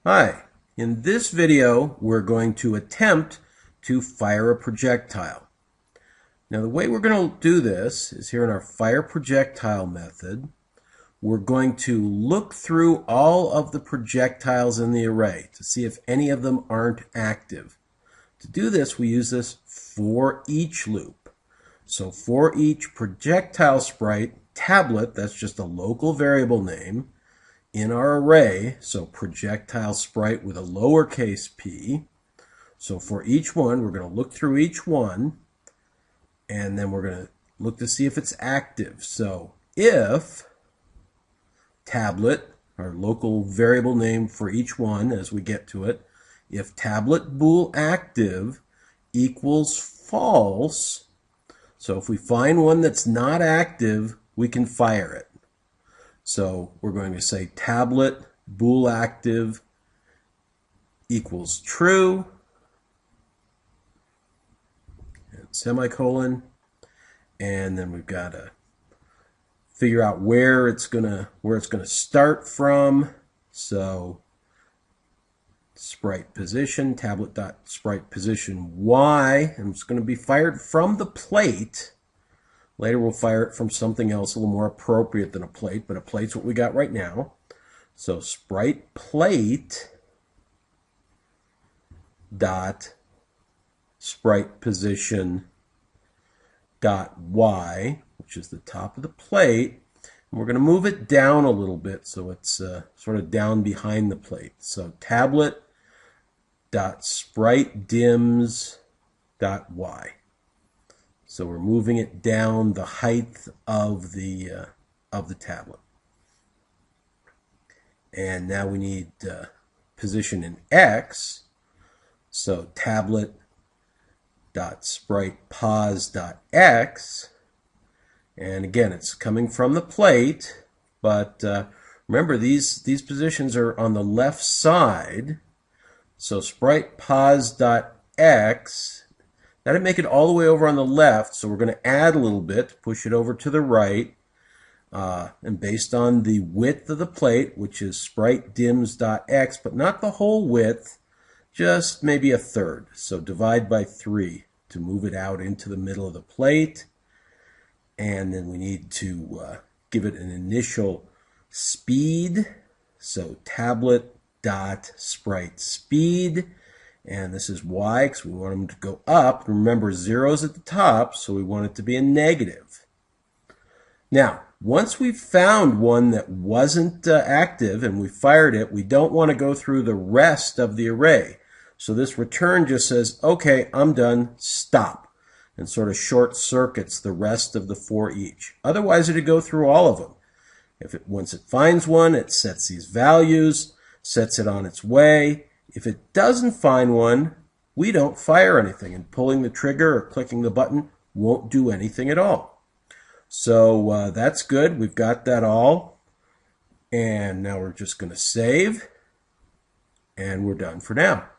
Hi, in this video we're going to attempt to fire a projectile. Now the way we're going to do this is here in our fire projectile method. We're going to look through all of the projectiles in the array to see if any of them aren't active. To do this we use this for each loop. So for each projectile sprite tablet, that's just a local variable name, in our array, so projectile sprite with a lowercase p. So for each one, we're going to look through each one, and then we're going to look to see if it's active. So if tablet, our local variable name for each one as we get to it, if tablet bool active equals false, so if we find one that's not active, we can fire it. So we're going to say tablet bool active equals true, and semicolon, and then we've got to figure out where it's gonna start from. So sprite position, tablet.sprite position y, and it's going to be fired from the plate. Later we'll fire it from something else a little more appropriate than a plate, but a plate's what we got right now. So sprite plate dot sprite position dot y, which is the top of the plate. And we're going to move it down a little bit so it's sort of down behind the plate. So tablet dot sprite dims dot y. So we're moving it down the height of the tablet. And now we need position in X. So tablet dot sprite pos dot X. And again, it's coming from the plate, but remember these positions are on the left side. So sprite pos dot X. That'd make it all the way over on the left, so we're going to add a little bit, push it over to the right, and based on the width of the plate, which is sprite dims.x, but not the whole width, just maybe a third. So divide by 3 to move it out into the middle of the plate, and then we need to give it an initial speed, so tablet.sprite speed. And this is y because we want them to go up. Remember, 0's at the top, so we want it to be a negative. Now, once we've found one that wasn't active and we fired it, we don't want to go through the rest of the array. So this return just says, okay, I'm done, stop, and sort of short circuits the rest of the for each. Otherwise, it'd go through all of them. Once it finds one, it sets these values, sets it on its way. If it doesn't find one, we don't fire anything, and pulling the trigger or clicking the button won't do anything at all. So that's good. We've got that all. And now we're just going to save, and we're done for now.